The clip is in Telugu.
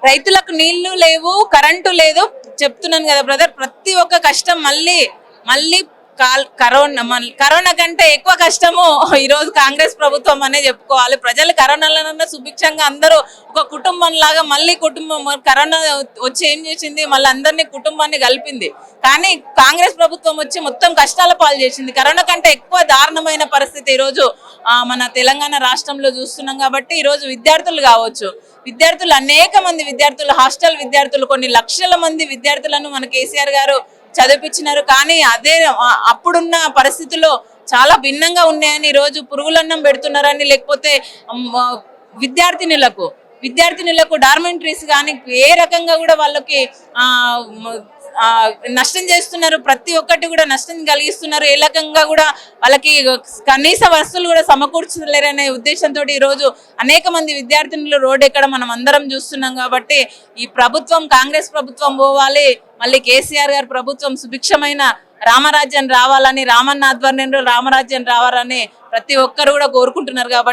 రైతులకు నీళ్లు లేవు, కరెంటు లేదు. చెప్తున్నాను కదా బ్రదర్, ప్రతి ఒక్క కష్టం మళ్ళీ మళ్ళీ కరోనా కంటే ఎక్కువ కష్టము ఈ రోజు కాంగ్రెస్ ప్రభుత్వం అనే చెప్పుకోవాలి. ప్రజలు కరోనాలో సుభిక్షంగా అందరూ ఒక కుటుంబం లాగా మళ్ళీ కరోనా వచ్చి ఏం చేసింది, మళ్ళీ అందరినీ కుటుంబాన్ని కలిపింది. కానీ కాంగ్రెస్ ప్రభుత్వం వచ్చి మొత్తం కష్టాల పాలు చేసింది. కరోనా కంటే ఎక్కువ దారుణమైన పరిస్థితి ఈ రోజు మన తెలంగాణ రాష్ట్రంలో చూస్తున్నాం. కాబట్టి ఈ రోజు విద్యార్థులు కావచ్చు, విద్యార్థులు అనేక మంది విద్యార్థులు, హాస్టల్ విద్యార్థులు, కొన్ని లక్షల మంది విద్యార్థులను మన కేసీఆర్ గారు చదివిపించినారు. కానీ అదే అప్పుడున్న పరిస్థితుల్లో చాలా భిన్నంగా ఉన్నాయని, ఈరోజు పురుగులన్నం పెడుతున్నారని, లేకపోతే విద్యార్థినులకు డార్మెంటరీస్ కానీ ఏ రకంగా కూడా వాళ్ళకి నష్టం చేస్తున్నారు. ప్రతి ఒక్కటి కూడా నష్టం కలిగిస్తున్నారు. ఏ రకంగా కూడా వాళ్ళకి కనీస వస్తువులు కూడా సమకూర్చలేరనే ఉద్దేశంతో ఈరోజు అనేక మంది విద్యార్థినులు రోడ్డు ఎక్కడ మనం అందరం చూస్తున్నాం. కాబట్టి ఈ ప్రభుత్వం, కాంగ్రెస్ ప్రభుత్వం పోవాలి, మళ్ళీ కేసీఆర్ గారు ప్రభుత్వం సుభిక్షమైన రామరాజ్యం రావాలని, రామన్న ఆధ్వర్యంలో రామరాజ్యం రావాలని ప్రతి ఒక్కరు కూడా కోరుకుంటున్నారు. కాబట్టి